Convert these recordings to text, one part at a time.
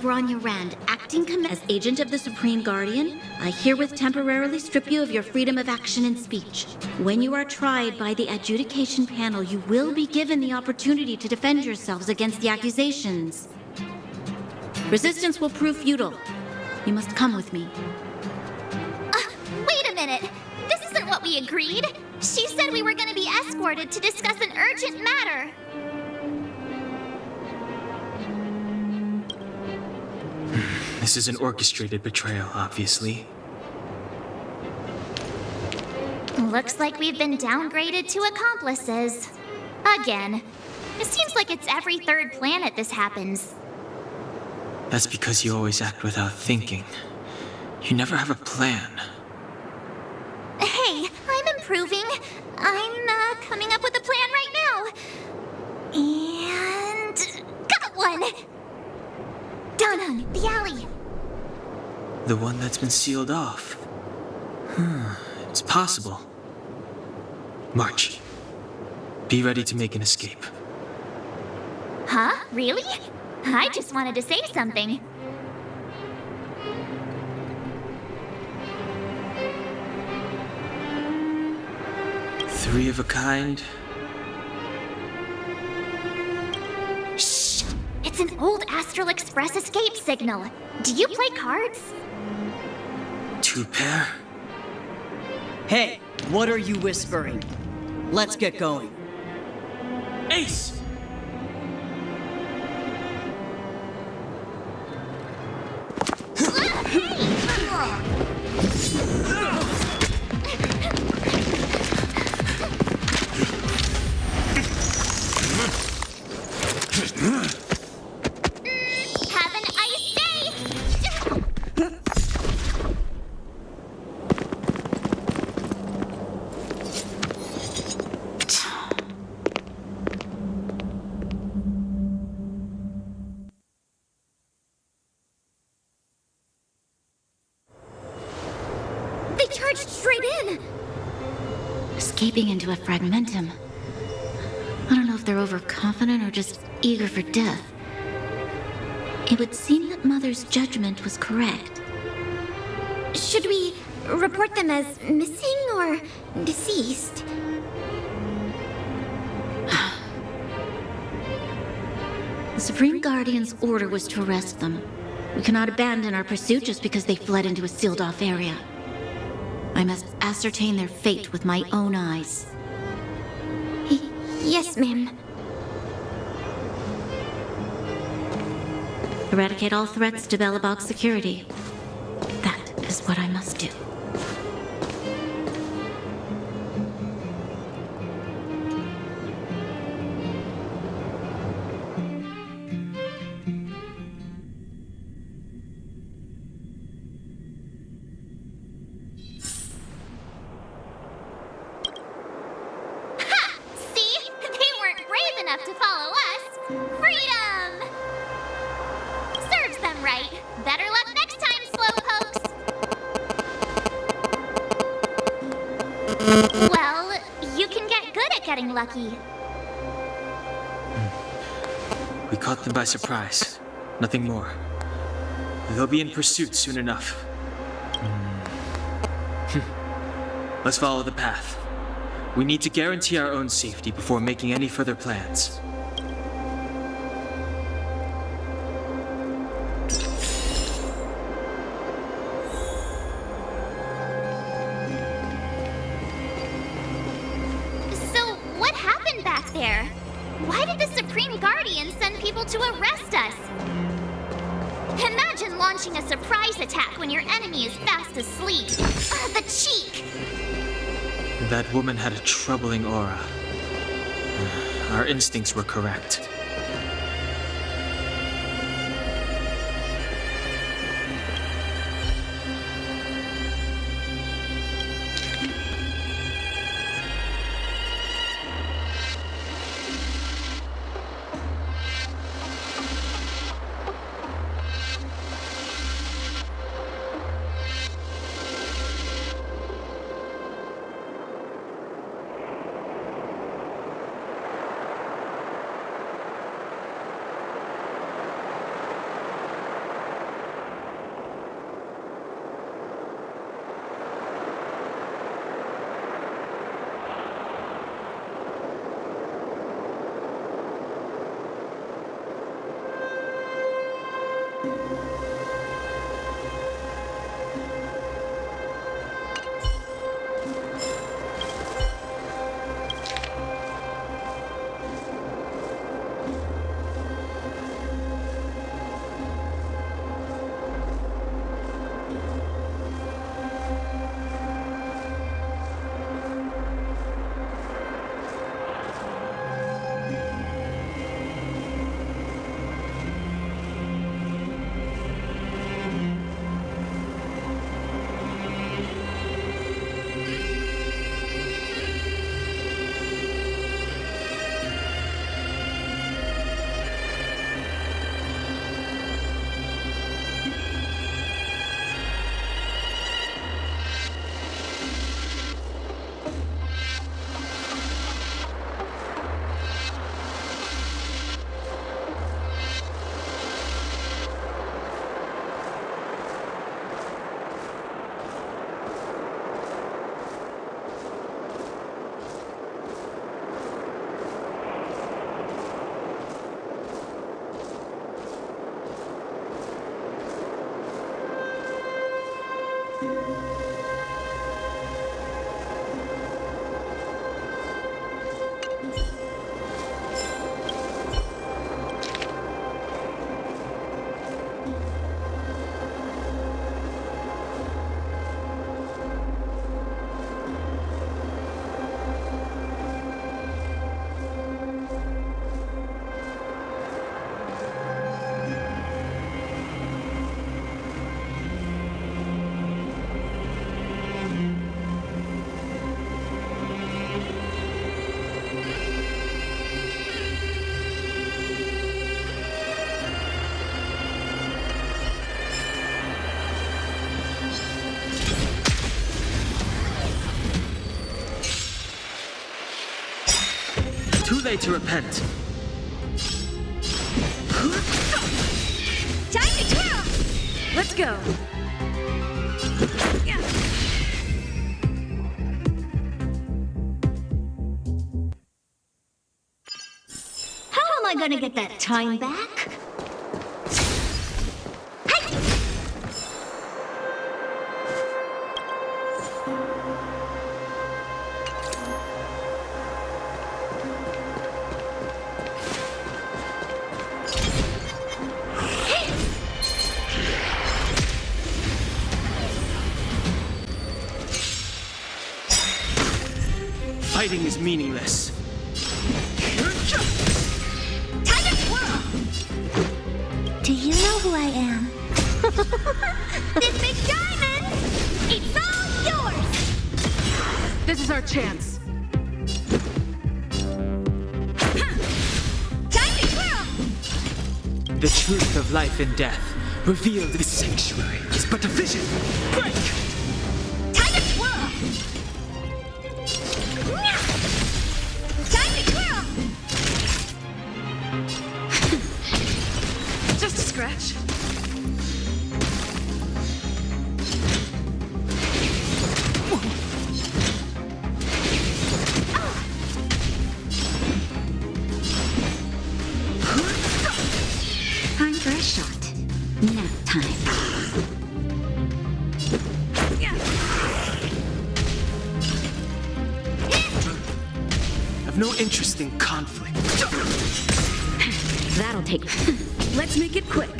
Bronya Rand, acting as agent of the Supreme Guardian, I herewith temporarily strip you of your freedom of action and speech. When you are tried by the adjudication panel, you will be given the opportunity to defend yourselves against the accusations. Resistance will prove futile. You must come with me. Wait a minute. This isn't what we agreed. She said we were going to be escorted to discuss an urgent matter. This is an orchestrated betrayal, obviously. Looks like we've been downgraded to accomplices. Again. It seems like it's every third planet this happens. That's because you always act without thinking. You never have a plan. Hey, I'm improving. I'm coming up with a plan right now. And The one that's been sealed off. It's possible. March. Be ready to make an escape. Huh? Really? I just wanted to say something. Three of a kind. Shh! It's an old Astral Express escape signal. Do you play cards? Two pair. Hey, what are you whispering? Let's get going. Ace! Have an ice day! They charged straight in! Escaping into a fragmentum. I don't know if they're overconfident or just eager for death. It would seem that Mother's judgment was correct. Should we report them as missing or deceased? The Supreme Guardian's order was to arrest them. We cannot abandon our pursuit just because they fled into a sealed-off area. I must ascertain their fate with my own eyes. Yes, ma'am. Eradicate all threats to Belobog security. That is what I must do. To follow us. Freedom! Serves them right. Better luck next time, slowpokes. Well, you can get good at getting lucky. We caught them by surprise. Nothing more. They'll be in pursuit soon enough. Let's follow the path. We need to guarantee our own safety before making any further plans. So, what happened back there? Why did the Supreme Guardian send people to arrest us? Imagine launching a surprise attack when your enemy is fast asleep. The cheek! That woman had a troubling aura. Our instincts were correct. Too late to repent. Time to twirl! Let's go. How am I gonna get that time back? Fighting is meaningless. Time to twirl! Do you know who I am? This big diamond! It's all yours! This is our chance. Time to twirl! The truth of life and death, revealed in the sanctuary, is but a vision. Break! Time to twirl! Time to twirl! Just a scratch. Time for a shot. Nap time. I've no interest in conflict. That'll take. Let's make it quick.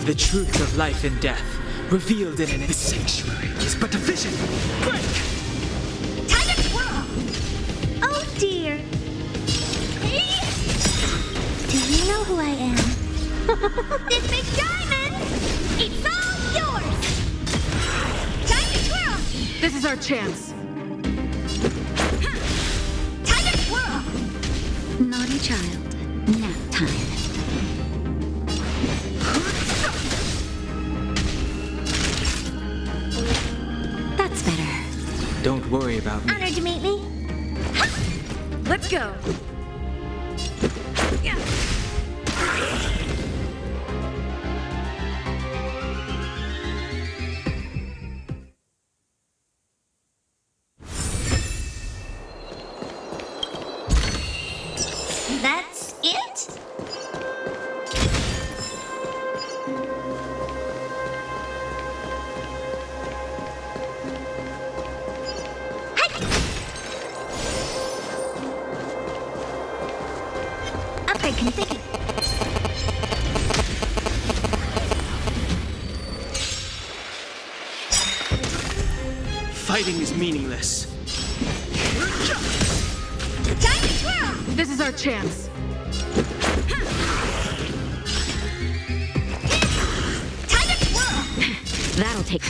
The truth of life and death, revealed in the sanctuary, is but a vision. Break! Time to twirl! Oh dear. Do you know who I am? This big diamond! It's all yours! Time to twirl! This is our chance. Time to twirl! Naughty child. Nap time. That's better. Don't worry about me. Honored to meet me. Let's go. That's it? Upgrade configured. Fighting is meaningless. Time to twirl! This is our chance. Time to twirl! That'll take.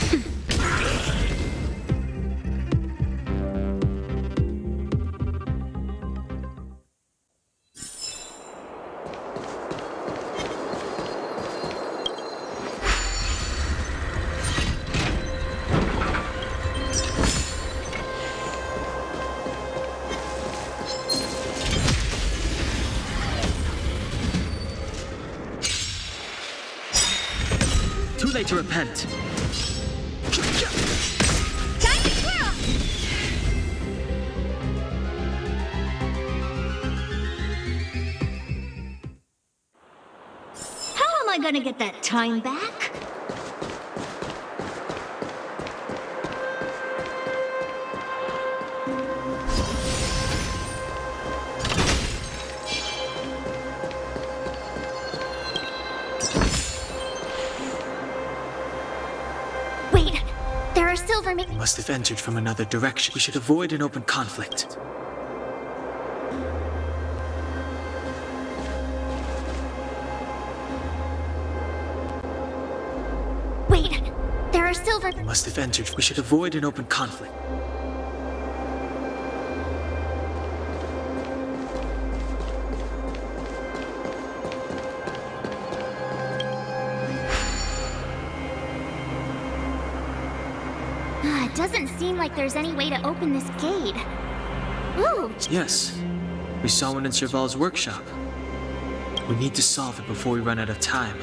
Too late to repent. Time to twirl! How am I gonna get that time back? Wait, there are silver We must have entered from another direction. We should avoid an open conflict. Wait, there are silver. We must have entered. We should avoid an open conflict. It doesn't seem like there's any way to open this gate. Ooh, Yes, we saw one in Cheval's workshop. We need to solve it before we run out of time.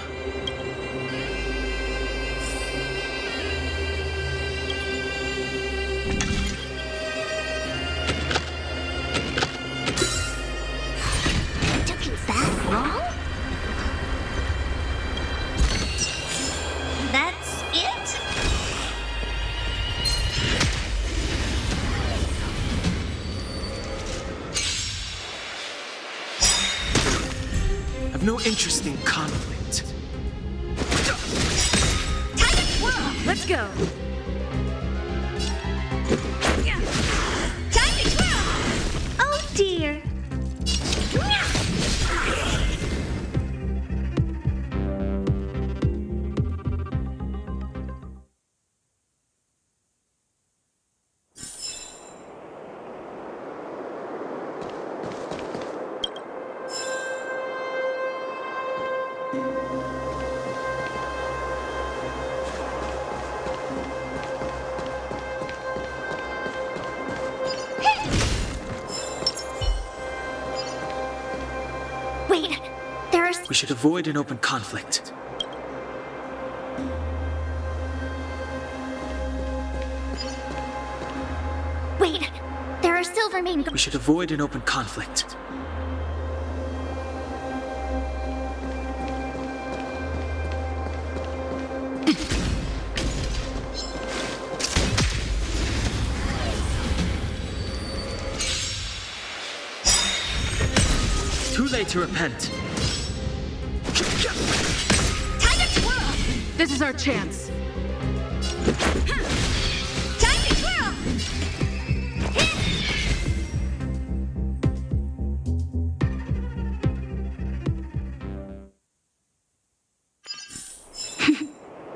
Took you that long? That's it? I've no interest in conflict. Time to twirl! Let's go. Time to twirl! Oh dear. wait. There's... We should avoid an open conflict. Wait. There are silver main... We should avoid an open conflict. Too late to repent. Time to twirl! This is our chance. Time to twirl!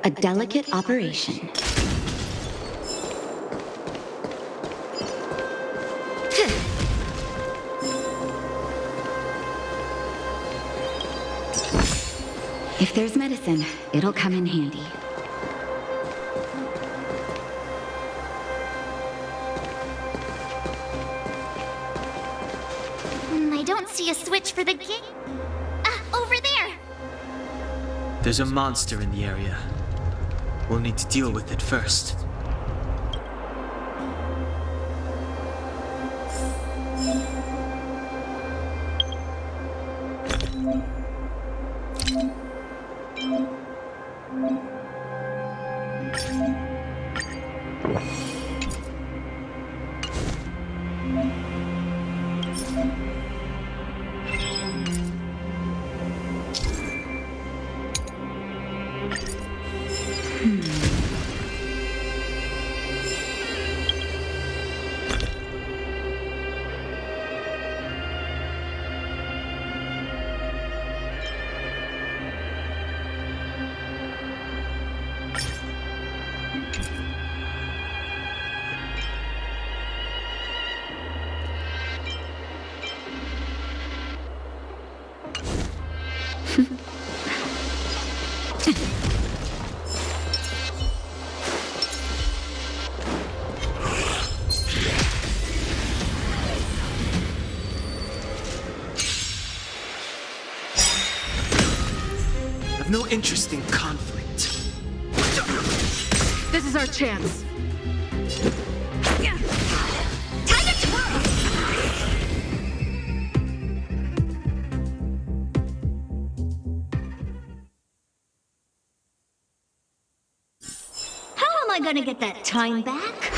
A delicate operation. If there's medicine, it'll come in handy. I don't see a switch for the gate. Over there. There's a monster in the area. We'll need to deal with it first. I've no interest in conflict. This is our chance. Time to twirl! How am I gonna get that time back?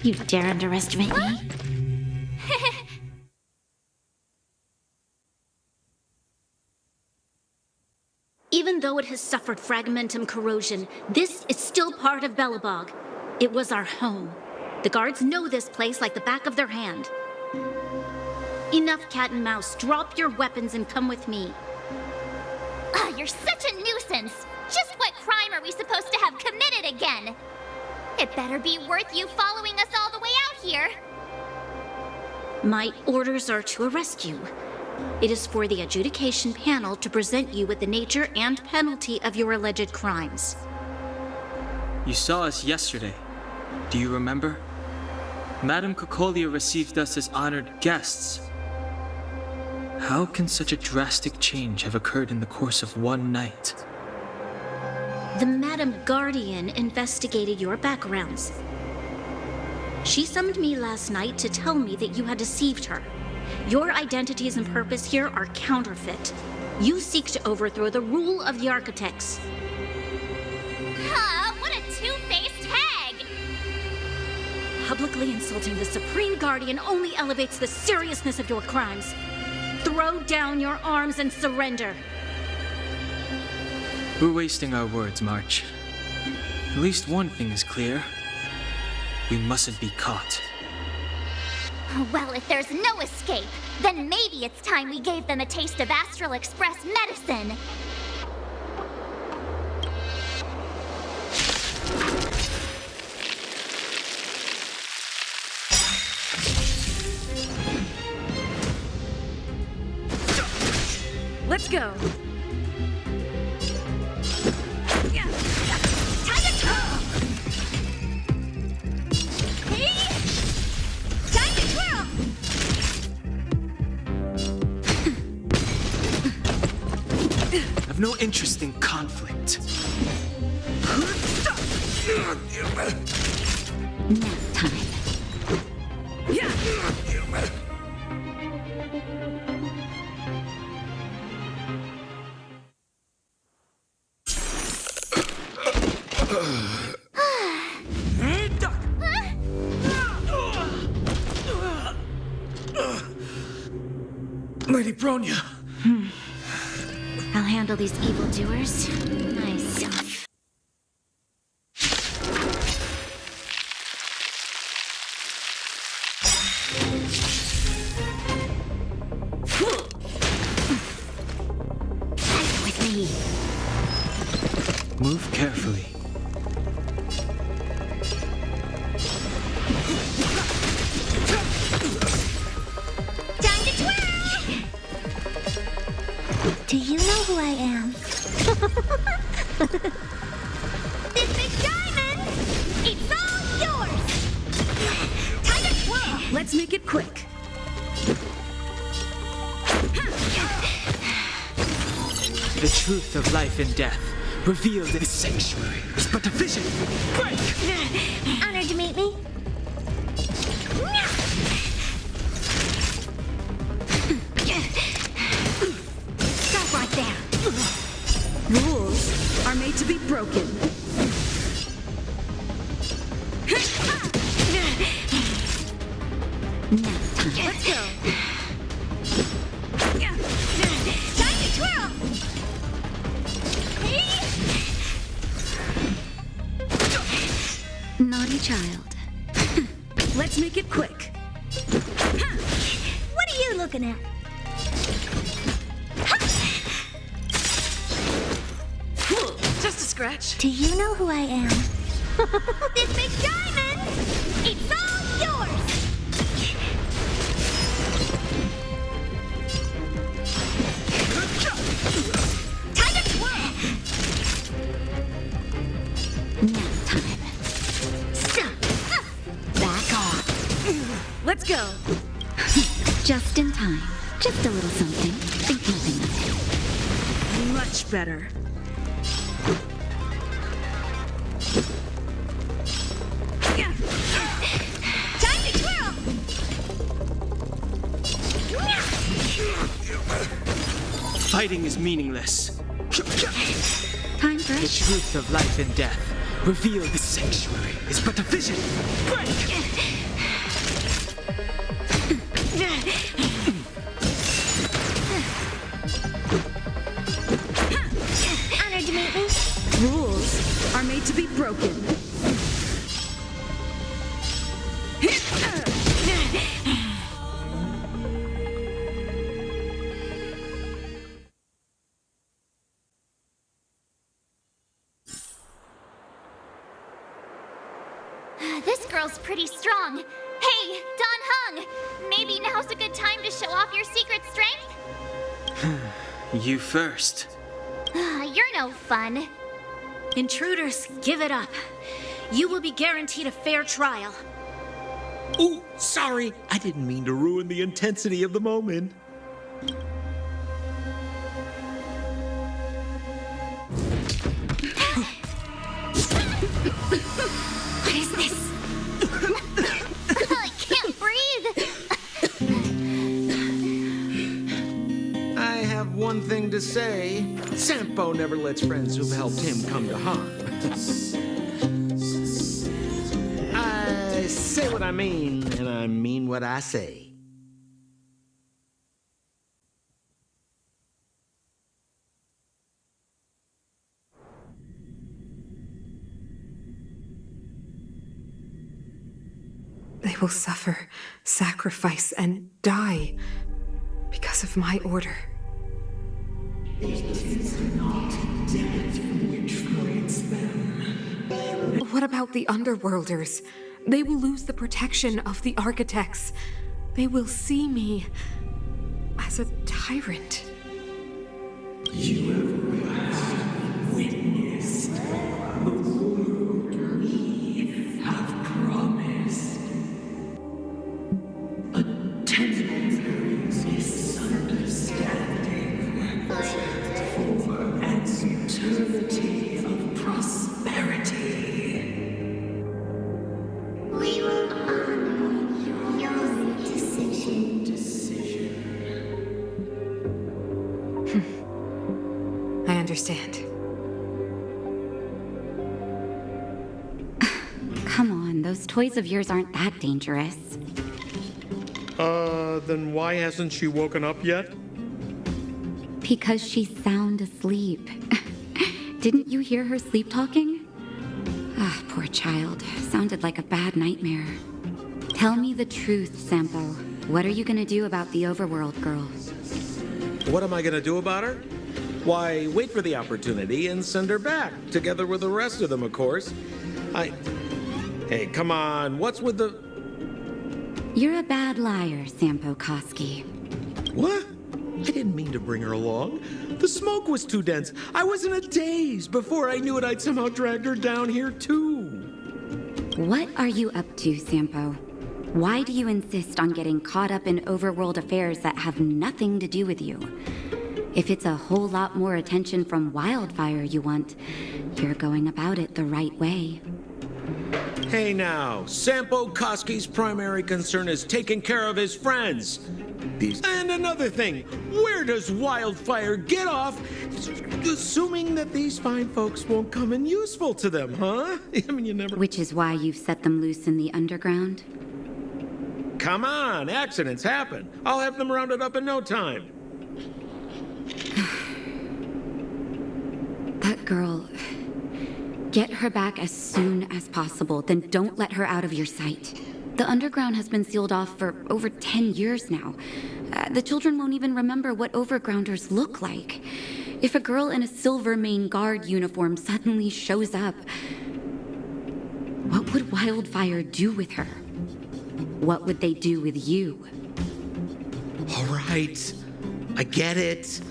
You dare underestimate me? Even though it has suffered fragmentum corrosion, this is still part of Belobog. It was our home. The guards know this place like the back of their hand. Enough cat and mouse. Drop your weapons and come with me. Ah, you're such a nuisance. Just what crime are we supposed to have committed again? It better be worth you following us all the way out here. My orders are to arrest you. It is for the adjudication panel to present you with the nature and penalty of your alleged crimes. You saw us yesterday. Do you remember? Madame Cocolia received us as honored guests. How can such a drastic change have occurred in the course of one night? The Madam Guardian investigated your backgrounds. She summoned me last night to tell me that you had deceived her. Your identities and purpose here are counterfeit. You seek to overthrow the rule of the architects. Huh, what a two-faced hag! Publicly insulting the Supreme Guardian only elevates the seriousness of your crimes. Throw down your arms and surrender. We're wasting our words, March. At least one thing is clear. We mustn't be caught. Well, if there's no escape, then maybe it's time we gave them a taste of Astral Express medicine. Let's go. I've no interest in conflict. Nap time. Lady Bronya! I'll handle these evildoers myself. Fight with me. Move carefully. Time to twirl! Do you know who I am? This big diamond! It's all yours! Time to twirl! Let's make it quick. The truth of life and death, revealed in this sanctuary, is but a vision. Break! Honored to meet me. Stop right there. Rules are made to be broken. Nap time. Let's go. Time to twirl! Naughty child. Let's make it quick. What are you looking at? Just a scratch. Do you know who I am? This big diamond! It's all yours! Time to twirl! Nap time. Back off. Let's go. Just in time. Just a little something. Think nothing of it. Much better. Time to twirl! Fighting is meaningless. Time for The a truth of life and death, revealed in this sanctuary, is but a vision. Break! be broken. This girl's pretty strong. Hey, Don Hung! Maybe now's a good time to show off your secret strength? You first. You're no fun. Intruders, give it up. You will be guaranteed a fair trial. Ooh, sorry. I didn't mean to ruin the intensity of the moment. What is this? I can't breathe. I have one thing to say. Sampo never lets friends who've helped him come to harm. I say what I mean, and I mean what I say. They will suffer, sacrifice, and die because of my order. What about the underworlders? They will lose the protection of the architects. They will see me as a tyrant. You have witnessed the world we have promised. A temporary misunderstanding for an eternity of prosperity. We will honor your decision. I understand. Come on, those toys of yours aren't that dangerous. Then why hasn't she woken up yet? Because she's sound asleep. Didn't you hear her sleep talking? Ah, poor child. Sounded like a bad nightmare. Tell me the truth, Sampo. What are you gonna do about the overworld girl? What am I gonna do about her? Why, wait for the opportunity and send her back, together with the rest of them, of course. Hey, come on, what's with the... You're a bad liar, Sampo Koski. What? I didn't mean to bring her along. The smoke was too dense. I was in a daze. Before I knew it, I'd somehow dragged her down here, too. What are you up to, Sampo? Why do you insist on getting caught up in overworld affairs that have nothing to do with you? If it's a whole lot more attention from Wildfire you want, you're going about it the right way. Hey now, Sampo Koski's primary concern is taking care of his friends. And another thing, where does Wildfire get off assuming that these fine folks won't come in useful to them, huh? I mean, you never... Which is why you've set them loose in the underground? Come on, accidents happen. I'll have them rounded up in no time. That girl... Get her back as soon as possible, then don't let her out of your sight. The underground has been sealed off for over 10 years now. The children won't even remember what overgrounders look like. If a girl in a silver main guard uniform suddenly shows up, what would Wildfire do with her? What would they do with you? All right, I get it.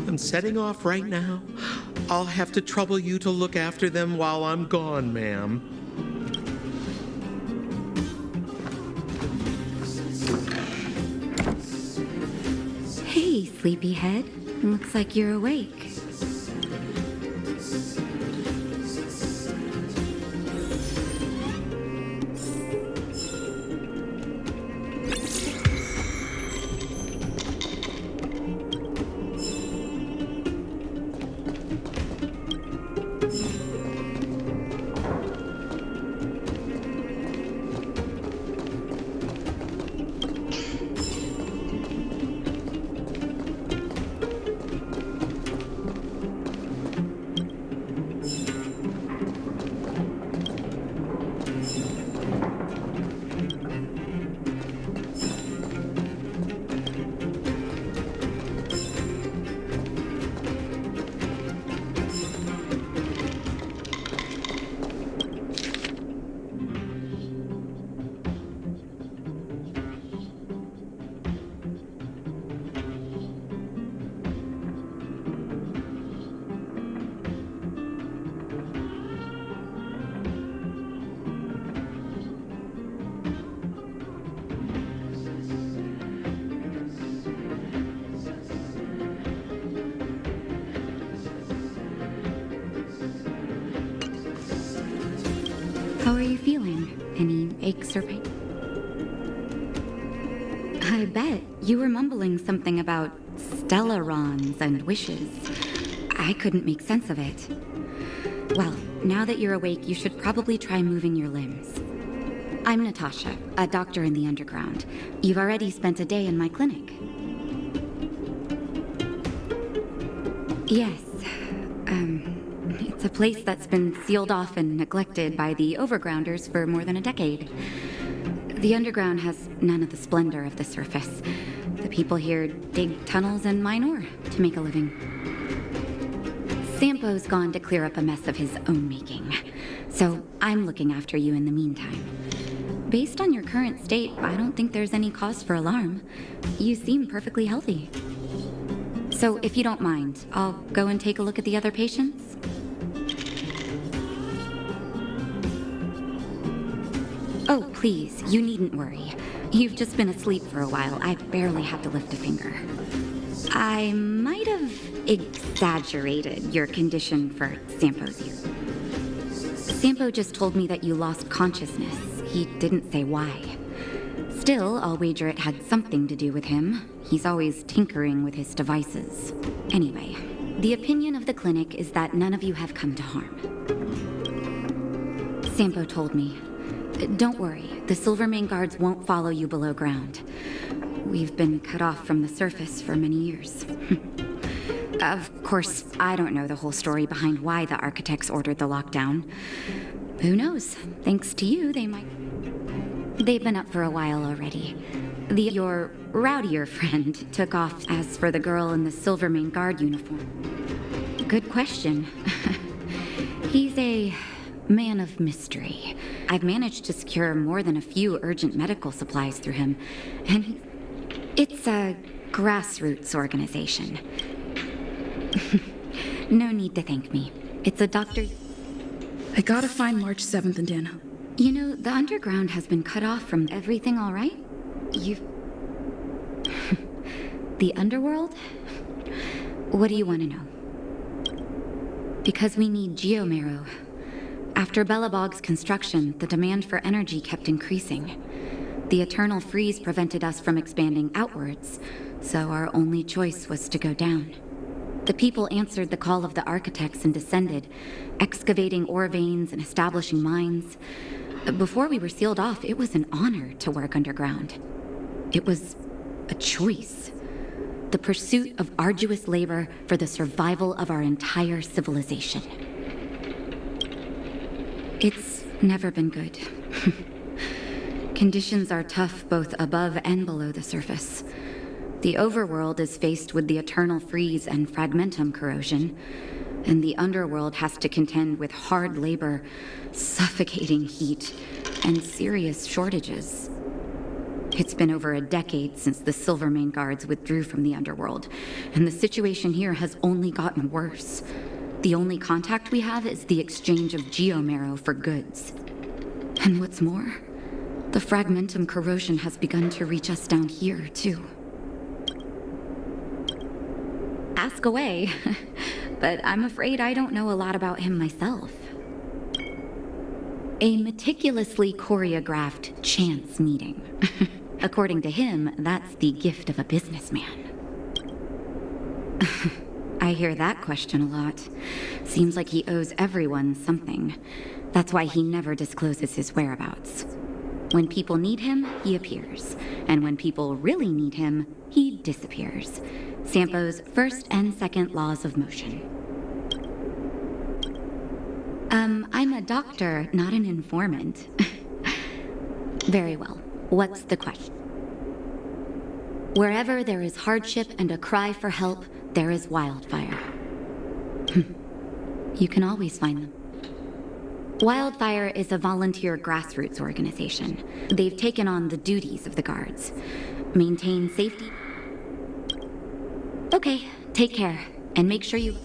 I'm setting off right now. I'll have to trouble you to look after them while I'm gone, ma'am. Hey, sleepyhead. Looks like you're awake. aches or pain? I bet you were mumbling something about stellarons and wishes. I couldn't make sense of it. Well, now that you're awake, you should probably try moving your limbs. I'm Natasha, a doctor in the underground. You've already spent a day in my clinic. Yes. It's a place that's been sealed off and neglected by the overgrounders for more than a decade. The underground has none of the splendor of the surface. The people here dig tunnels and mine ore to make a living. Sampo's gone to clear up a mess of his own making, so I'm looking after you in the meantime. Based on your current state, I don't think there's any cause for alarm. You seem perfectly healthy. So if you don't mind, I'll go and take a look at the other patients. Oh, please, you needn't worry. You've just been asleep for a while. I barely had to lift a finger. I might have exaggerated your condition for Sampo's use. Sampo just told me that you lost consciousness. He didn't say why. Still, I'll wager it had something to do with him. He's always tinkering with his devices. Anyway, the opinion of the clinic is that none of you have come to harm. Sampo told me. Don't worry, the Silvermane guards won't follow you below ground. We've been cut off from the surface for many years. Of course, I don't know the whole story behind why the architects ordered the lockdown. Who knows? Thanks to you, they might... They've been up for a while already. Your rowdier friend took off. As for the girl in the Silvermane guard uniform. Good question. He's a man of mystery. I've managed to secure more than a few urgent medical supplies through him, and it's a grassroots organization. No need to thank me. It's a doctor... I gotta find March 7th and Dana. You know, the underground has been cut off from everything, all right? The underworld? What do you want to know? Because we need geomarrow. After Belobog's construction, the demand for energy kept increasing. The eternal freeze prevented us from expanding outwards, so our only choice was to go down. The people answered the call of the architects and descended, excavating ore veins and establishing mines. Before we were sealed off, it was an honor to work underground. It was a choice. The pursuit of arduous labor for the survival of our entire civilization. It's never been good. Conditions are tough both above and below the surface. The overworld is faced with the eternal freeze and fragmentum corrosion, and the underworld has to contend with hard labor, suffocating heat, and serious shortages. It's been over a decade since the Silvermane guards withdrew from the underworld, and the situation here has only gotten worse. The only contact we have is the exchange of geomarrow for goods. And what's more, the fragmentum corrosion has begun to reach us down here, too. Ask away, but I'm afraid I don't know a lot about him myself. A meticulously choreographed chance meeting. According to him, that's the gift of a businessman. I hear that question a lot. Seems like he owes everyone something. That's why he never discloses his whereabouts. When people need him, he appears. And when people really need him, he disappears. Sampo's first and second laws of motion. I'm a doctor, not an informant. Very well. What's the question? Wherever there is hardship and a cry for help, there is wildfire. You can always find them. Wildfire is a volunteer grassroots organization. They've taken on the duties of the guards. Maintain safety. Okay, take care, and make sure you...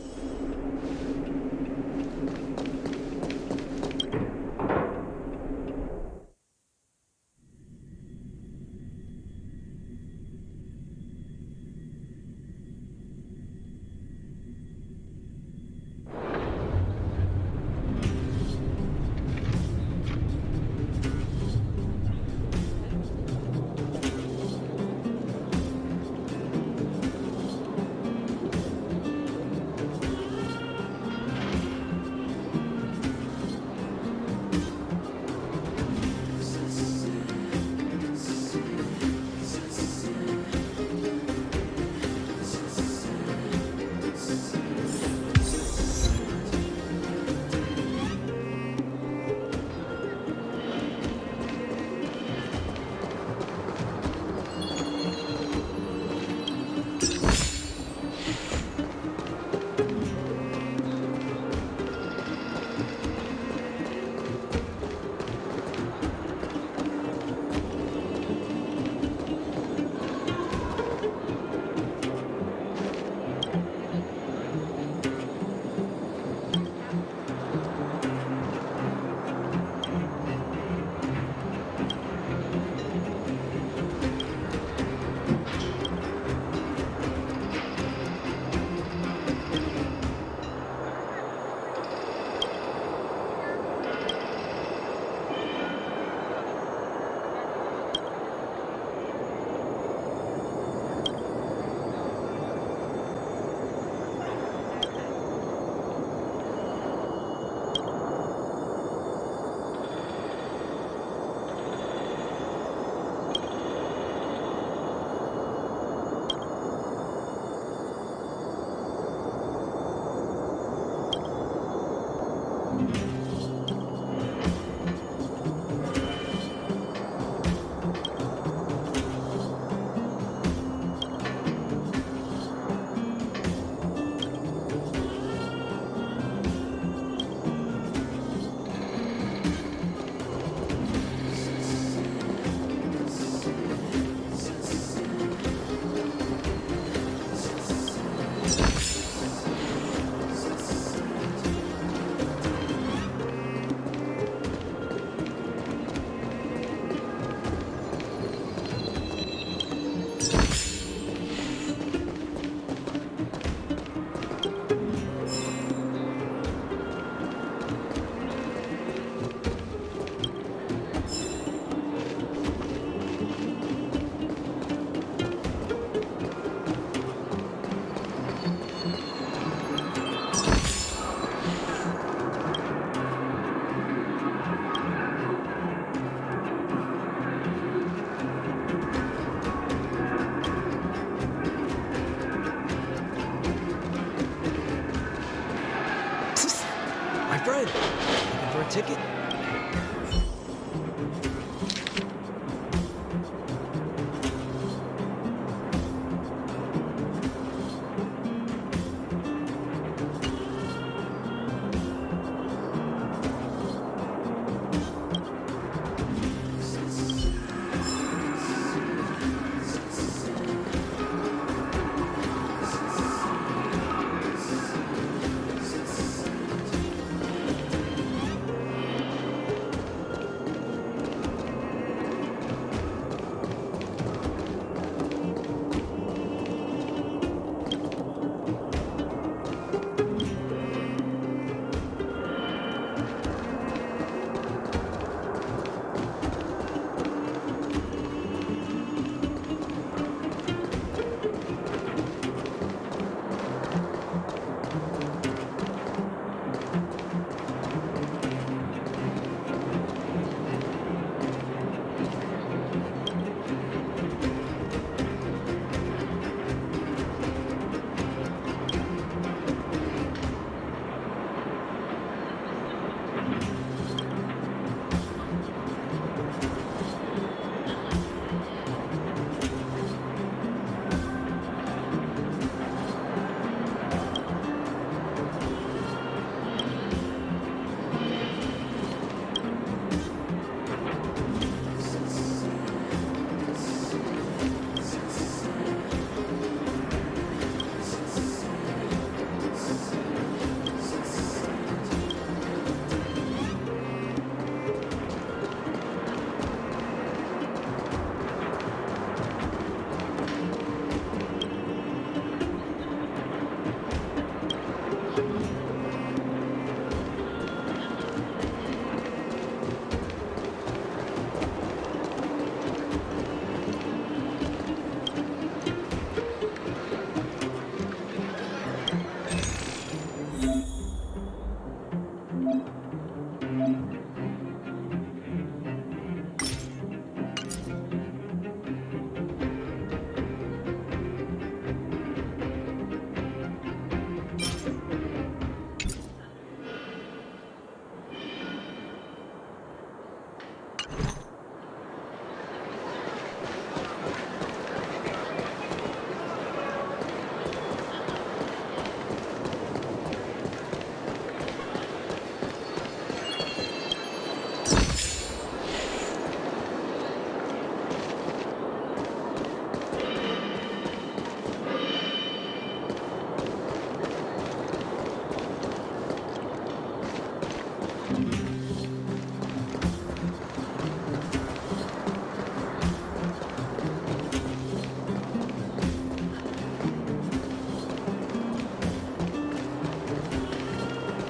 ticket?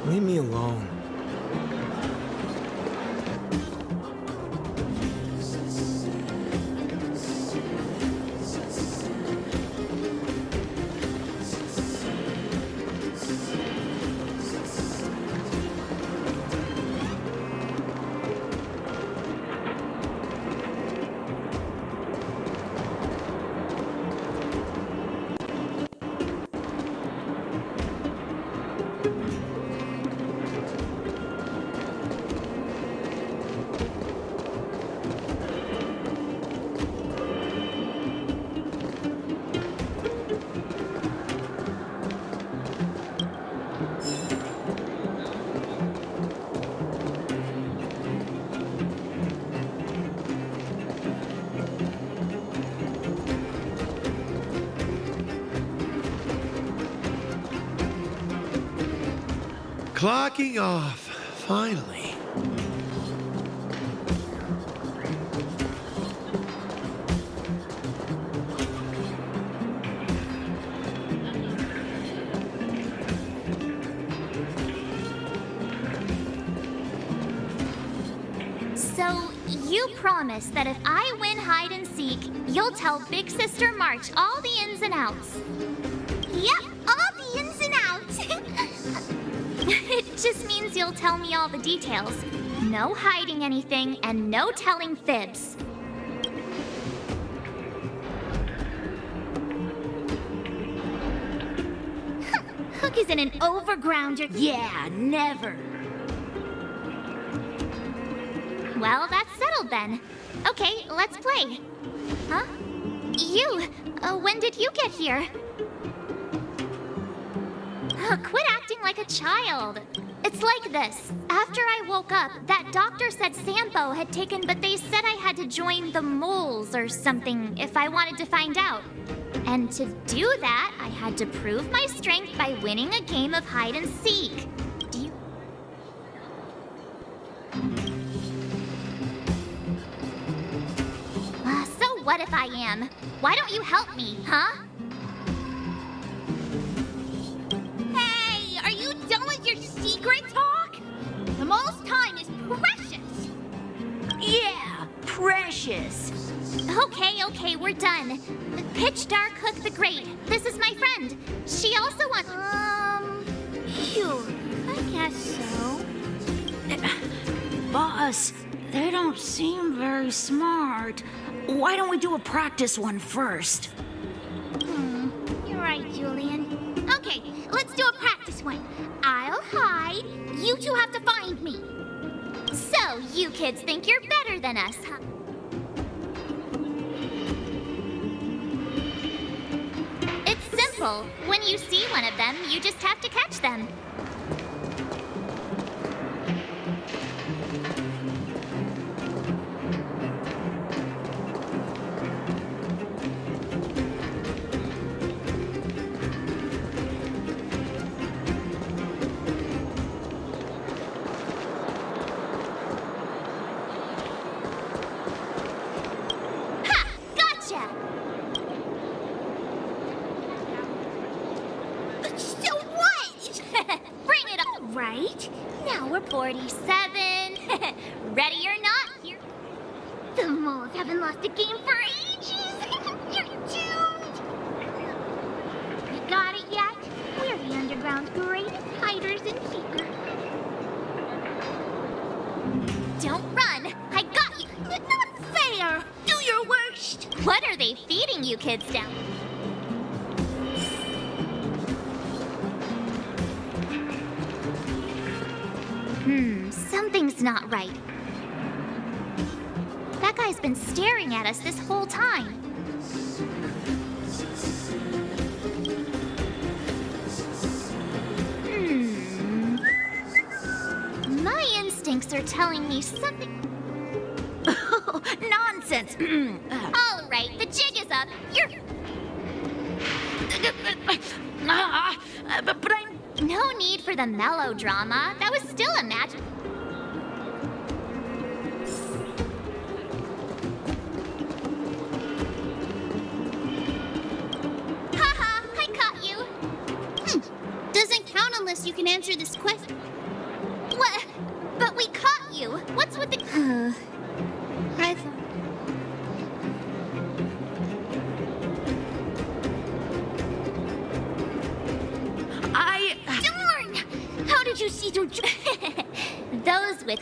Leave me alone. Clocking off, finally. So, you promise that if I win hide and seek, you'll tell Big Sister March all the ins and outs. Yep, all the ins and outs. It just means you'll tell me all the details. No hiding anything and no telling fibs. Hook is in an overgrounder. Yeah, never. Well, that's settled then. Okay, let's play. Huh? You? When did you get here? Quit acting like a child. It's like this. After I woke up, that doctor said Sampo had taken, but they said I had to join the moles or something if I wanted to find out. And to do that, I had to prove my strength by winning a game of hide and seek. Do you... So what if I am? Why don't you help me, huh? Hey, are you done with your secret talk? The most time is precious. Yeah, precious. Okay, we're done. Pitch Dark Hook the Great. This is my friend. She also wants... Sure, I guess so. Boss, they don't seem very smart. Why don't we do a practice one first? You're right, Julian. Okay, let's do a practice one. I'll hide. You two have to find me. So, you kids think you're better than us, huh? It's simple. When you see one of them, you just have to catch them. Right? Now we're 47. Ready or not, here. The moles haven't lost a game for ages. You're doomed. You got it yet? We're the underground's greatest hiders and seekers. Don't run. I got you. Not fair. Do your worst. What are they feeding you kids down? Something's not right. That guy's been staring at us this whole time. My instincts are telling me something... Nonsense. All right, the jig is up. You're... But I'm... No need for the melodrama. That was still a match. Haha, I caught you. Doesn't count unless you can answer this question. What? But we caught you. What's with the... I thought... Darn! How did you see through... Those with...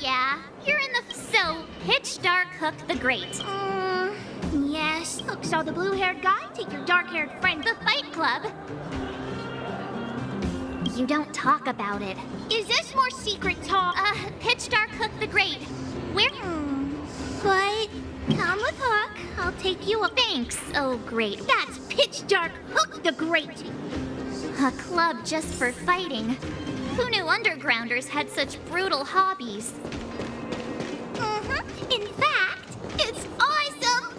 Yeah. You're in the... So, Pitch Dark Hook the Great. Yes. Look, saw the blue-haired guy take your dark-haired friend. The Fight Club. You don't talk about it. Is this more secret talk? Pitch Dark Hook the Great. Where... But come with Hook. I'll take you up. Thanks. Oh, great. That's Pitch Dark Hook the Great. A club just for fighting. Who knew undergrounders had such brutal hobbies? In fact, it's awesome.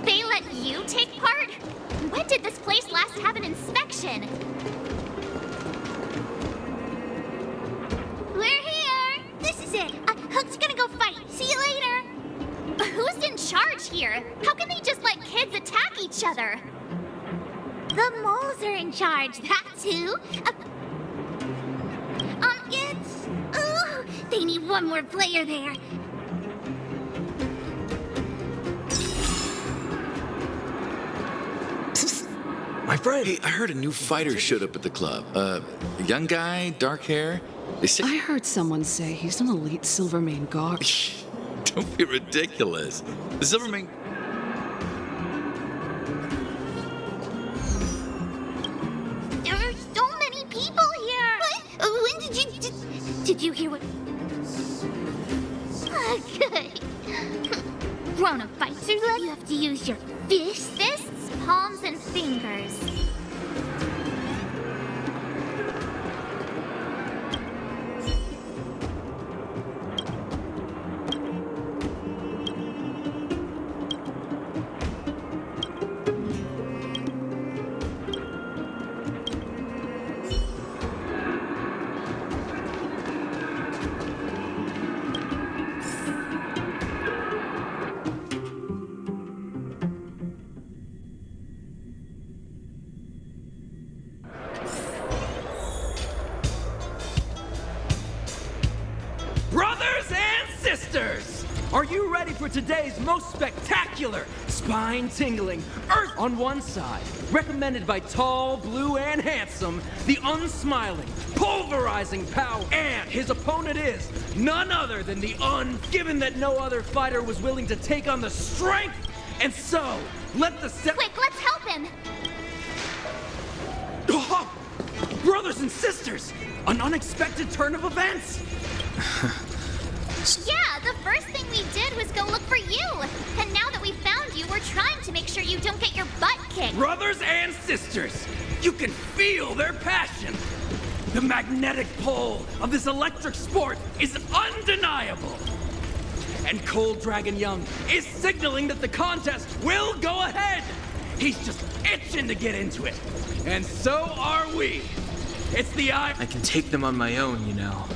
They let you take part? When did this place last have an inspection? We're here. This is it. Hook's gonna go fight. See you later. Who's in charge here? How can they just let kids attack each other? The moles are in charge. That's who. It's... Ooh, they need one more player there. My friend. Hey, I heard a new fighter showed up at the club. A young guy, dark hair. They say... I heard someone say he's an elite Silvermane guard. Don't be ridiculous. The Silvermane... There are so many people here. When Did you hear what... Good. Wanna fight, Zerla? You have to use your fists? Fists, palms, and fingers. Brothers and sisters! Are you ready for today's most spectacular, spine-tingling, earth on one side, recommended by tall, blue, and handsome, the unsmiling, pulverizing power, and his opponent is none other than given that no other fighter was willing to take on the strength, and so, let the Quick, let's help him! Oh, brothers and sisters! An unexpected turn of events! Yeah, the first thing we did was go look for you. And now that we found you, we're trying to make sure you don't get your butt kicked. Brothers and sisters, you can feel their passion. The magnetic pull of this electric sport is undeniable. And Cold Dragon Young is signaling that the contest will go ahead. He's just itching to get into it. And so are we. It's the I can take them on my own, you know.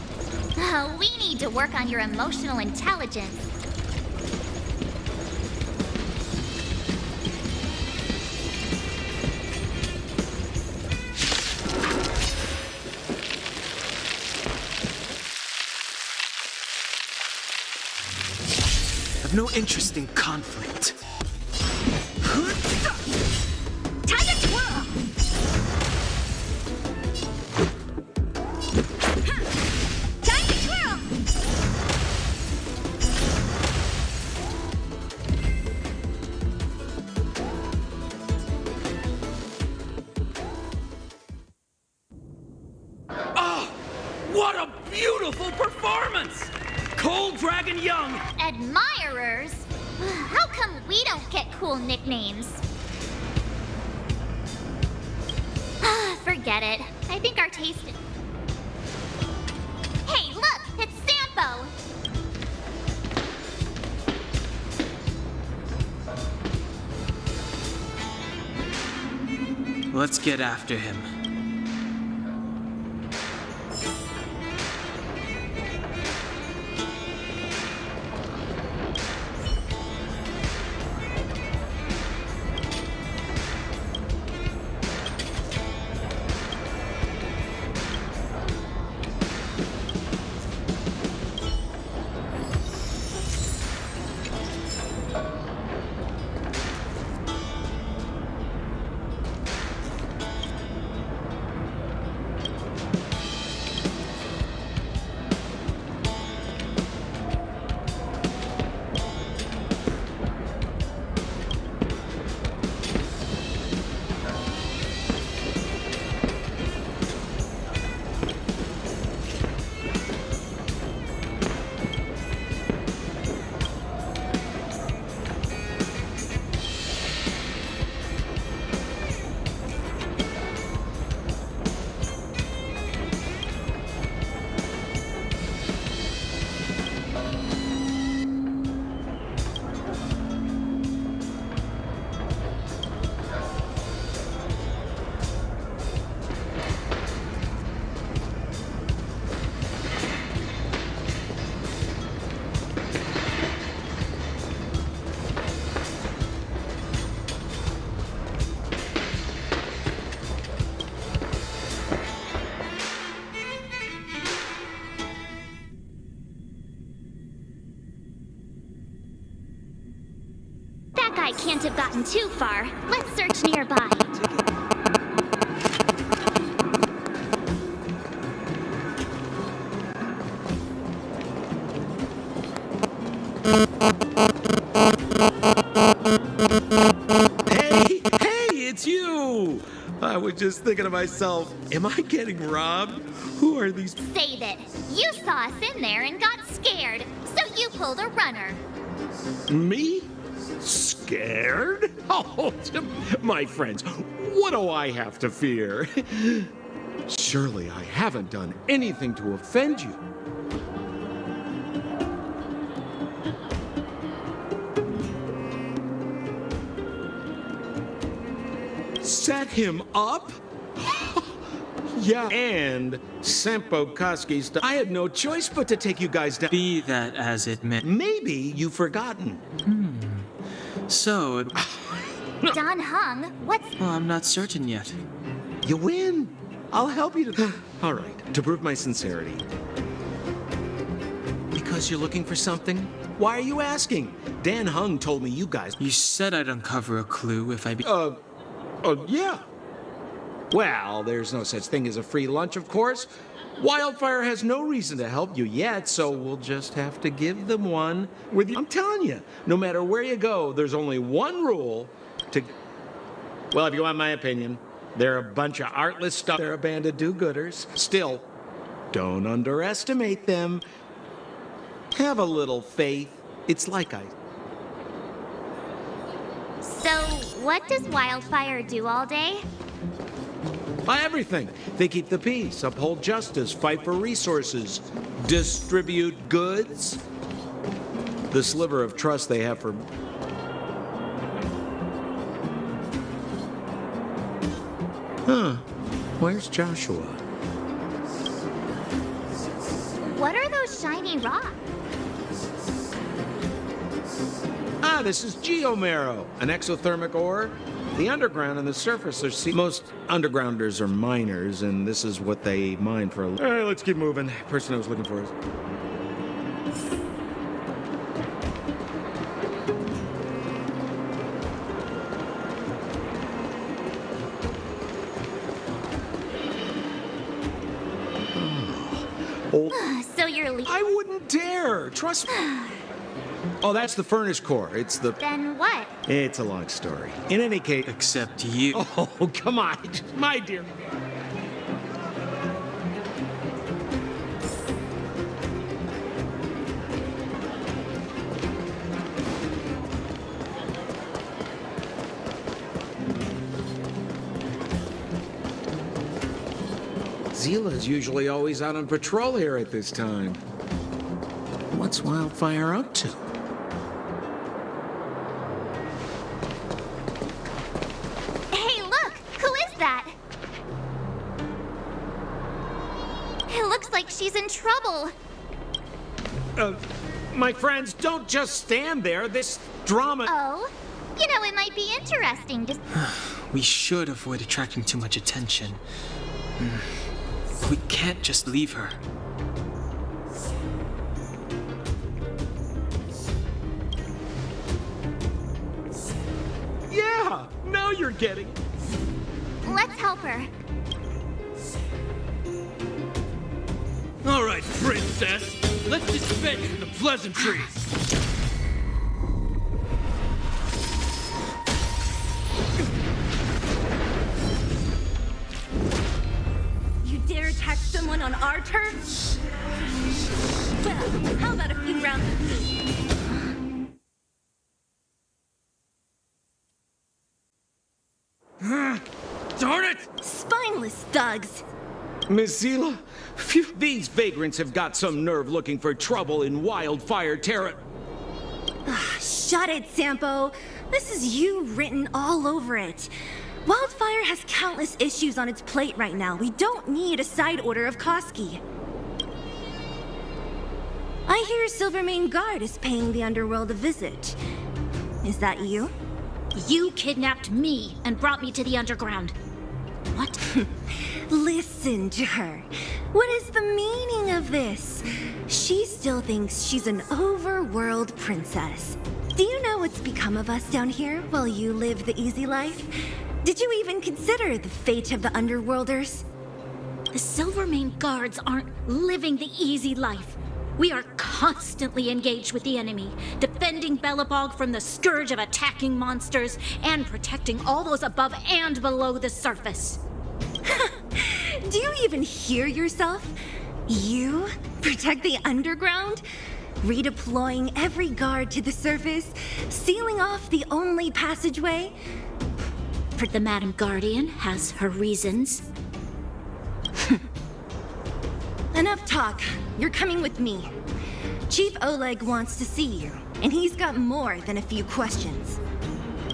We need to work on your emotional intelligence. I've no interest in conflict. Time to twirl! Time to twirl! Oh, what a beautiful performance! Cold Dragon Young! Admirers? How come we don't get cool nicknames? Forget it. I think our taste... Hey, look! It's Sampo! Let's get after him. That guy can't have gotten too far. Let's search nearby. Hey, it's you! I was was just thinking to myself, am I getting robbed? Who are these? Save it. You saw us in there and got scared, so you pulled a runner. Me? Scared? Oh, my friends, what do I have to fear? Surely I haven't done anything to offend you. Set him up? Yeah, and Sampo Koski's. I had no choice but to take you guys down. Be that as it may. Maybe you've forgotten. So, Don Hung, what's... well, I'm not certain yet. You win. I'll help you to... All right, to prove my sincerity. Because you're looking for something? Why are you asking? Dan Hung told me you guys... You said I'd uncover a clue if I yeah. Well, there's no such thing as a free lunch, of course. Wildfire has no reason to help you yet, so we'll just have to give them one. I'm telling you, no matter where you go, there's only one rule to... Well, if you want my opinion, they're a bunch of artless stuff. They're a band of do-gooders. Still, don't underestimate them. Have a little faith. It's like So, what does Wildfire do all day? everything. They keep the peace, uphold justice, fight for resources, distribute goods. The sliver of trust they have for... Huh. Where's Joshua? What are those shiny rocks? Ah, this is geomarrow, an exothermic ore. The underground and the surface are most undergrounders are miners, and this is what they mine for. All right, let's keep moving. Person I was looking for is... So you're leaving? I wouldn't dare. Trust me. Oh, that's the furnace core. It's the... Then what? It's a long story. In any case... Except you. Oh, come on. My dear... Zila's usually always out on patrol here at this time. What's Wildfire up to? Hey, look! Who is that? It looks like she's in trouble. My friends, don't just stand there. This drama... Oh? You know, it might be interesting to... We should avoid attracting too much attention. We can't just leave her. Yeah! Now you're getting... Let's help her. All right, princess. Let's dispense with the pleasantries. You dare attack someone on our turf? Well, how about a few rounds of me? Darn it! Spineless thugs! Miss Zila, phew, these vagrants have got some nerve looking for trouble in Wildfire Terra... Shut it, Sampo. This is you written all over it. Wildfire has countless issues on its plate right now. We don't need a side order of Koski. I hear Silvermane Guard is paying the underworld a visit. Is that you? You kidnapped me and brought me to the underground. What? Listen to her. What is the meaning of this? She still thinks she's an overworld princess. Do you know what's become of us down here while you live the easy life? Did you even consider the fate of the underworlders? The Silvermane Guards aren't living the easy life. We are constantly engaged with the enemy, defending Belobog from the scourge of attacking monsters and protecting all those above and below the surface. Do you even hear yourself? You protect the underground? Redeploying every guard to the surface? Sealing off the only passageway? The Madam Guardian has her reasons. Enough talk. You're coming with me. Chief Oleg wants to see you, and he's got more than a few questions.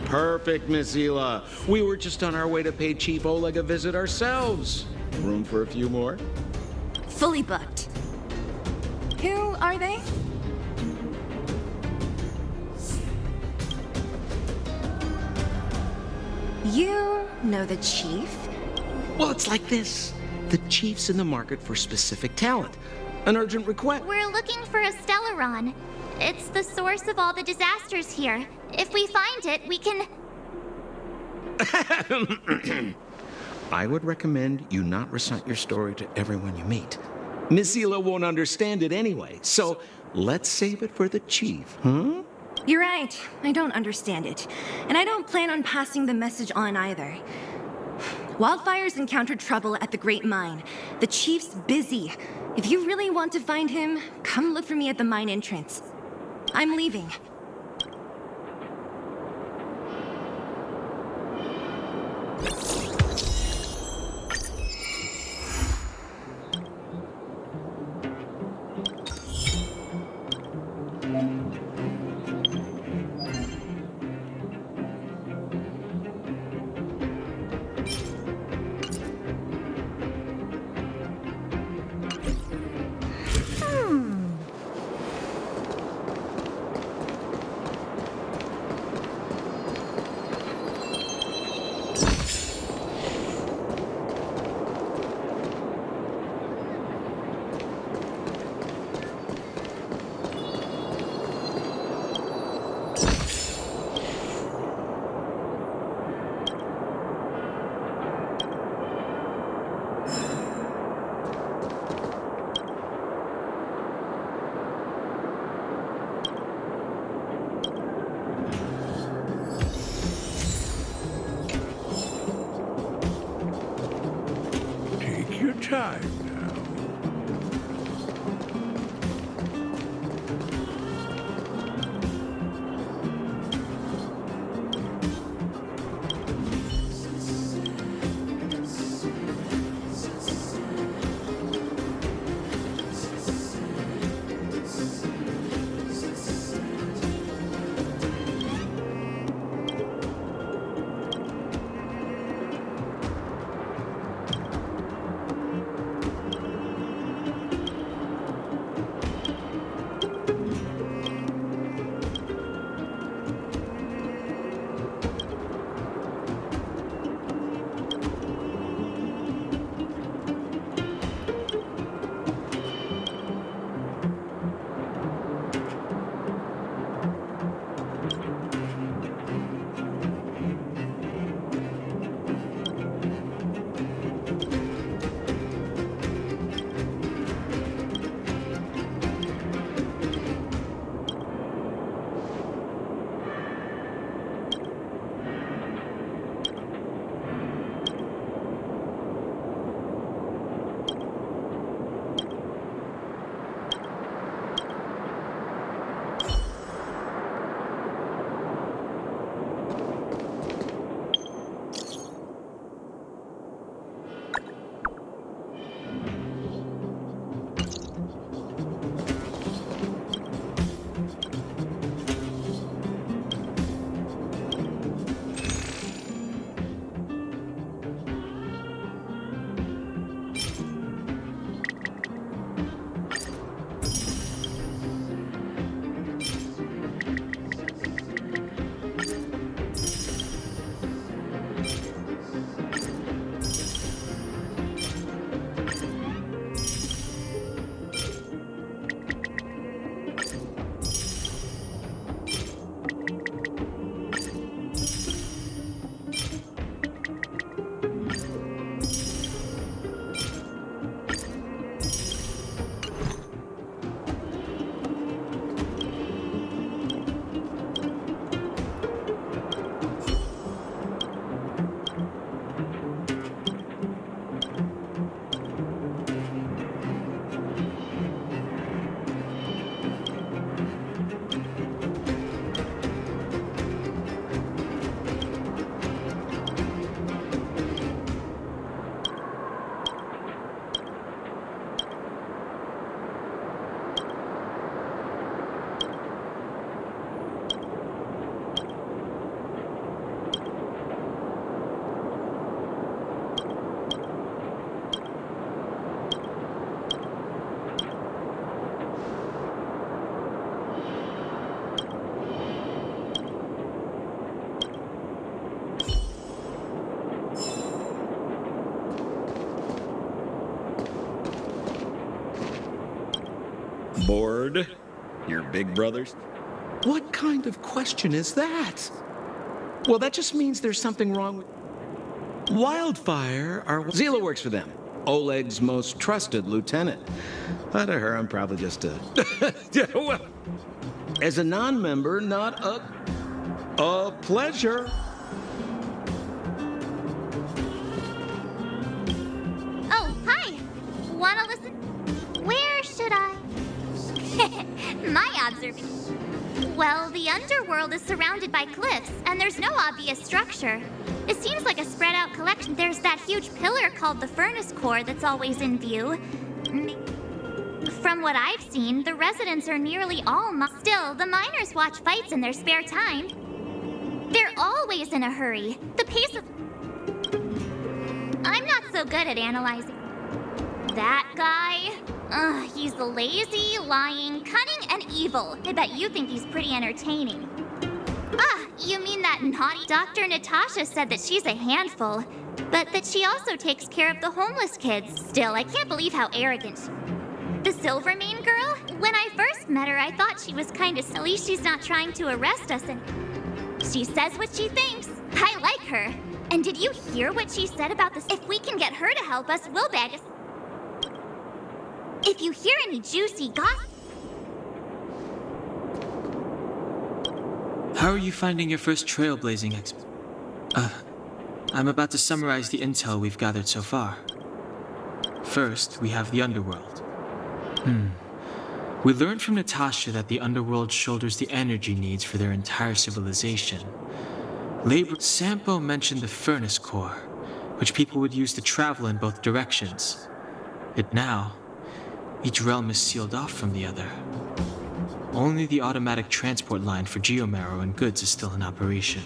Perfect, Miss Hila. We were just on our way to pay Chief Oleg a visit ourselves. Room for a few more? Fully booked. Who are they? You know the chief? Well, it's like this. The chief's in the market for specific talent. An urgent request. We're looking for a Stellaron. It's the source of all the disasters here. If we find it, we can... I would recommend you not recite your story to everyone you meet. Miss Hila won't understand it anyway, so let's save it for the chief, huh? You're right. I don't understand it. And I don't plan on passing the message on either. Wildfire's encountered trouble at the Great Mine. The chief's busy. If you really want to find him, come look for me at the mine entrance. I'm leaving. Bored? Your big brothers? What kind of question is that? Well, that just means there's something wrong with... Wildfire are... Zila works for them. Oleg's most trusted lieutenant. To her, I'm probably just a... well, as a non-member, not a pleasure. Oh, hi. Wanna listen? Where should I? My observation. Well, the underworld is surrounded by cliffs, and there's no obvious structure. It seems like a spread out collection. There's that huge pillar called the furnace core that's always in view. From what I've seen, the residents are nearly all still, the miners watch fights in their spare time. They're always in a hurry. The pace of... I'm not so good at analyzing. That guy? He's lazy, lying, cunning, and evil. I bet you think he's pretty entertaining. You mean that naughty Dr. Natasha said that she's a handful, but that she also takes care of the homeless kids. Still, I can't believe how arrogant. The Silvermane girl? When I first met her, I thought she was kind of silly. She's not trying to arrest us, and she says what she thinks. I like her. And did you hear what she said about this? If we can get her to help us, we'll bag us. If you hear any juicy gossip... How are you finding your first trailblazing I'm about to summarize the intel we've gathered so far. First, we have the underworld. We learned from Natasha that the underworld shoulders the energy needs for their entire civilization. Sampo mentioned the furnace core, which people would use to travel in both directions. Yet now, each realm is sealed off from the other. Only the automatic transport line for geomarrow and goods is still in operation.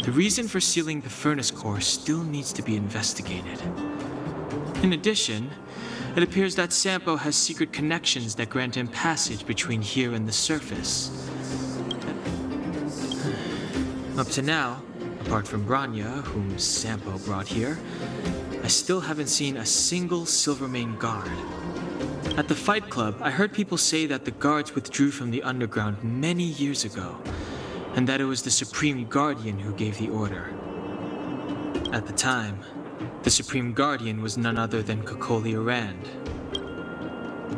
The reason for sealing the furnace core still needs to be investigated. In addition, it appears that Sampo has secret connections that grant him passage between here and the surface. Up to now, apart from Branya, whom Sampo brought here, I still haven't seen a single Silvermane guard. At the Fight Club, I heard people say that the guards withdrew from the underground many years ago, and that it was the Supreme Guardian who gave the order. At the time, the Supreme Guardian was none other than Cocolia Rand.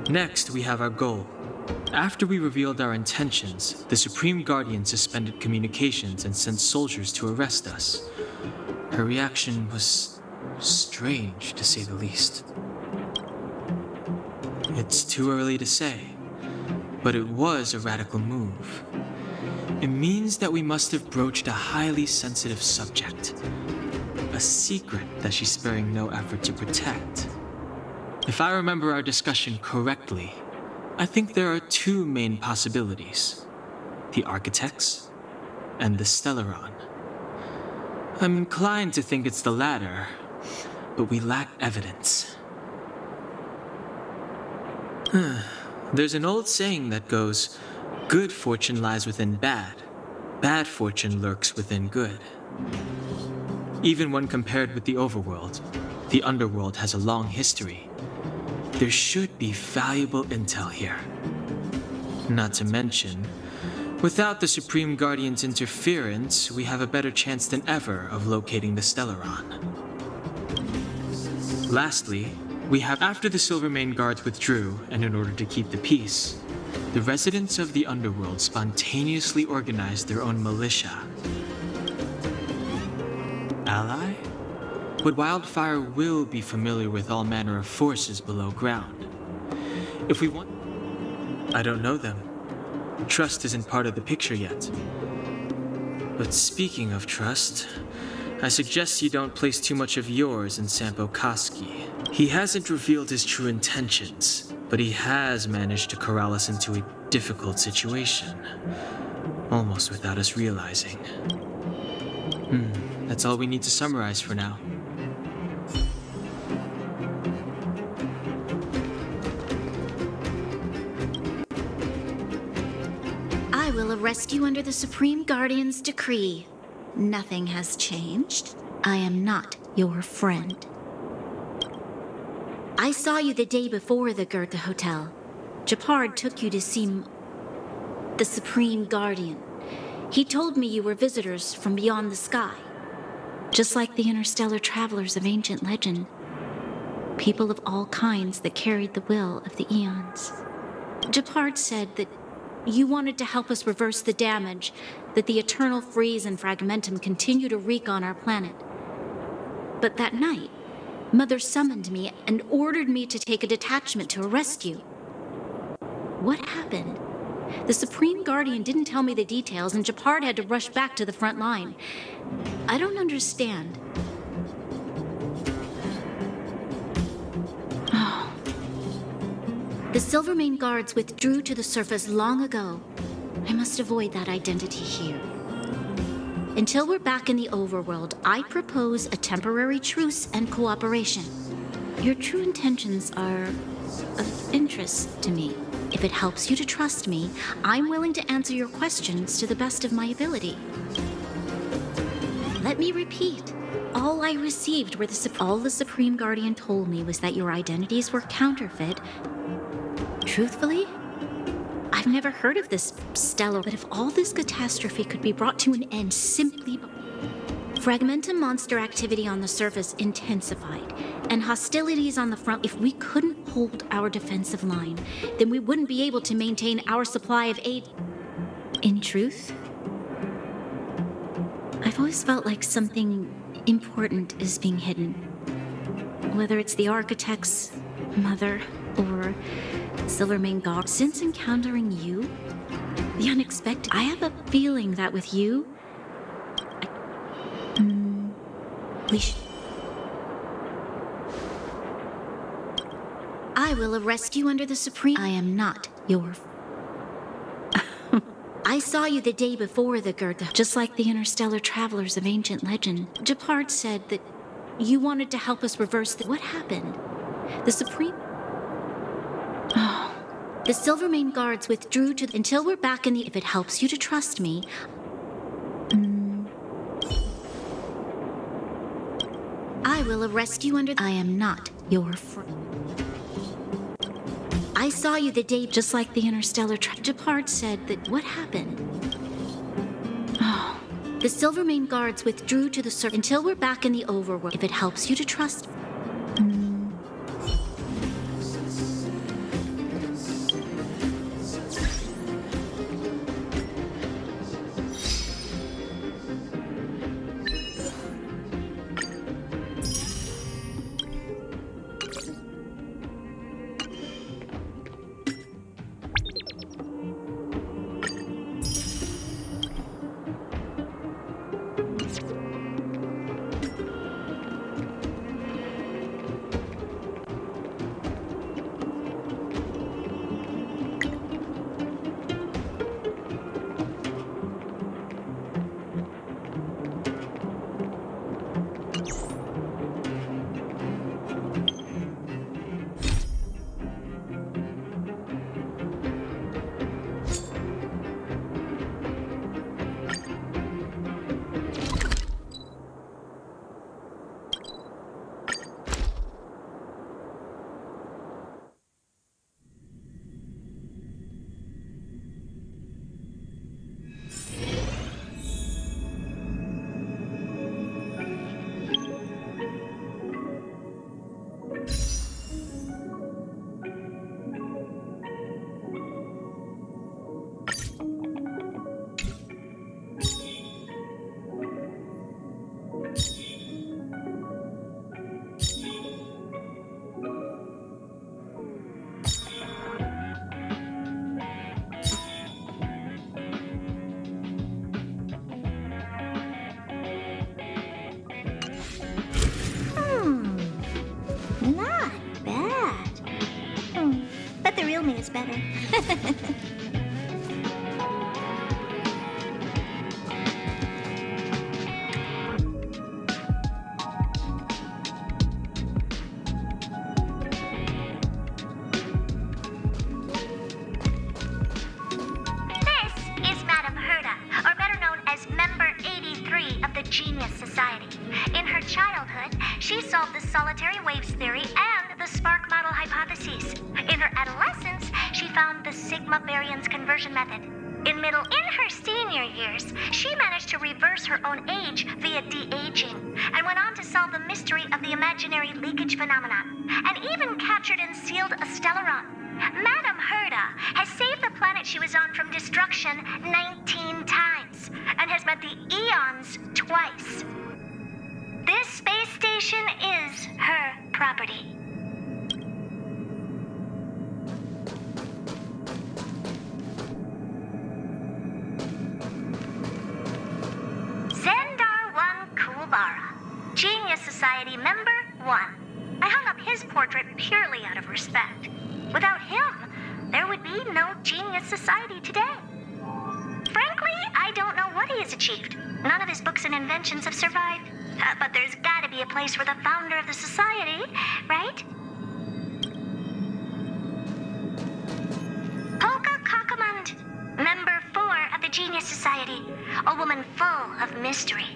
Next, we have our goal. After we revealed our intentions, the Supreme Guardian suspended communications and sent soldiers to arrest us. Her reaction was strange, to say the least. It's too early to say, but it was a radical move. It means that we must have broached a highly sensitive subject, a secret that she's sparing no effort to protect. If I remember our discussion correctly, I think there are two main possibilities: the Architects and the Stellaron. I'm inclined to think it's the latter, but we lack evidence. There's an old saying that goes, good fortune lies within bad fortune lurks within good. Even when compared with the overworld, the underworld has a long history. There should be valuable intel here. Not to mention, without the Supreme Guardian's interference, we have a better chance than ever of locating the Stellaron. Lastly, we have, after the Silvermane guards withdrew, and in order to keep the peace, the residents of the underworld spontaneously organized their own militia. Ally? But Wildfire will be familiar with all manner of forces below ground. If we want... I don't know them. Trust isn't part of the picture yet. But speaking of trust, I suggest you don't place too much of yours in Sampo Koski. He hasn't revealed his true intentions, but he has managed to corral us into a difficult situation, almost without us realizing. That's all we need to summarize for now. I will arrest you under the Supreme Guardian's decree. Nothing has changed. I am not your friend. I saw you the day before the Goethe Hotel. Japard took you to see the Supreme Guardian. He told me you were visitors from beyond the sky, just like the interstellar travelers of ancient legend. People of all kinds that carried the will of the eons. Japard said that you wanted to help us reverse the damage that the eternal freeze and fragmentum continue to wreak on our planet. But that night, Mother summoned me and ordered me to take a detachment to arrest you. What happened? The Supreme Guardian didn't tell me the details, and Japard had to rush back to the front line. I don't understand. Oh. The Silvermane guards withdrew to the surface long ago. I must avoid that identity here. Until we're back in the overworld, I propose a temporary truce and cooperation. Your true intentions are of interest to me. If it helps you to trust me, I'm willing to answer your questions to the best of my ability. Let me repeat. All I received were all the Supreme Guardian told me was that your identities were counterfeit. Truthfully, I've never heard of this stellar, but if all this catastrophe could be brought to an end simply by... Fragmentum monster activity on the surface intensified, and hostilities on the front. If we couldn't hold our defensive line, then we wouldn't be able to maintain our supply of aid. In truth, I've always felt like something important is being hidden. Whether it's the architect's mother or Silvermane God. Since encountering you, the unexpected, I have a feeling that with you, I will arrest you under the Supreme... I am not your... I saw you the day before the Goethe, just like the interstellar travelers of ancient legend. Japard said that you wanted to help us reverse the... What happened? The Supreme... Oh. The Silvermane guards withdrew to... Until we're back in the... If it helps you to trust me... I will arrest you under... I am not your friend. I saw you the day... Just like the interstellar... Japard said that... What happened? Oh. The Silvermane guards withdrew to the surface... Until we're back in the overworld. If it helps you to trust... Is better. Genius Society. In her childhood, she solved the solitary waves theory and the spark model hypotheses. In her adolescence, she found the Sigma variance conversion method. In her senior years, she managed to reverse her own age via de-aging, and went on to solve the mystery of the imaginary leakage phenomenon, and even captured and sealed a stellaron. Madame Herda has saved the planet she was on from destruction 19 times, and has met the Eons twice. This space station is her property. Zendar 1 Kulbara, Genius Society Member 1. I hung up his portrait purely out of respect. Without him, there would be no Genius Society today. Frankly, I don't know what he has achieved. None of his books and inventions have survived. But there's gotta be a place for the founder of the society, right? Polka Kakamund, Member 4 of the Genius Society, a woman full of mystery.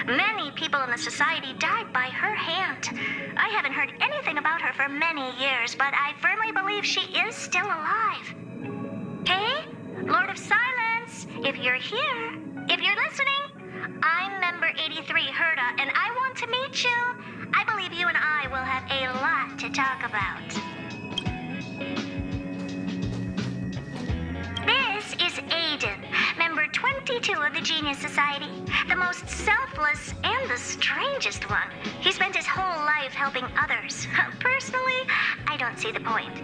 Many people in the society died by her hand. I haven't heard anything about her for many years, but I firmly believe she is still alive. Hey, Lord of Silence, if you're here, if you're listening, I'm Member 83 Herda, and I want to meet you. I believe you and I will have a lot to talk about. This is Aiden, Member 22 of the Genius Society, the most selfless and the strangest one. He spent his whole life helping others. Personally, I don't see the point.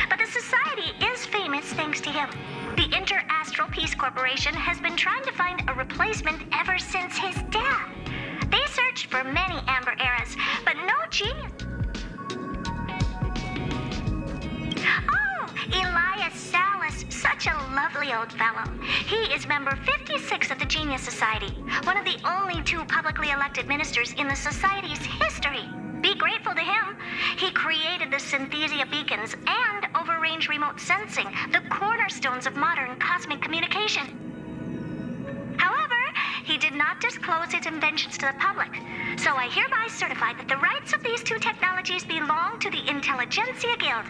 But the society is famous thanks to him. The Inter-Astral Peace Corporation has been trying to find a replacement ever since his death. They searched for many Amber Eras, but no genius. Oh, Elias Salas, such a lovely old fellow. He is Member 56 of the Genius Society, one of the only 2 publicly elected ministers in the society's history. Be grateful to him. He created the Synthesia beacons and overrange remote sensing, the cornerstones of modern cosmic communication. However, he did not disclose his inventions to the public, so I hereby certify that the rights of these 2 technologies belong to the Intelligentsia Guild.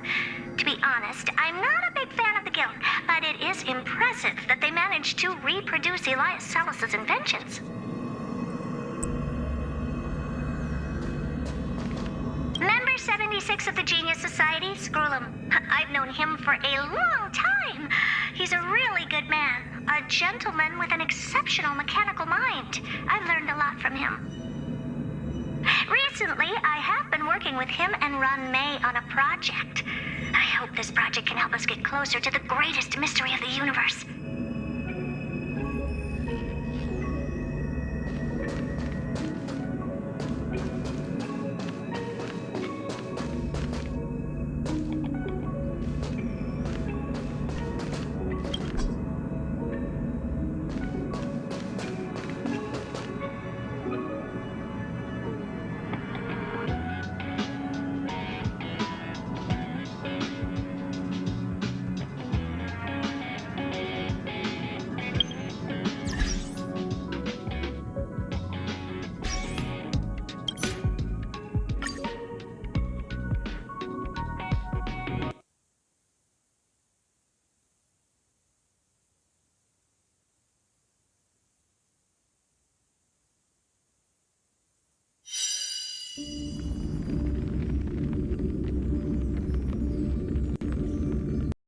To be honest, I'm not a big fan of the guild, but it is impressive that they managed to reproduce Elias Salas's inventions. Member 76 of the Genius Society, Screwlum. I've known him for a long time. He's a really good man, a gentleman with an exceptional mechanical mind. I've learned a lot from him. Recently, I have been working with him and Ron May on a project. I hope this project can help us get closer to the greatest mystery of the universe.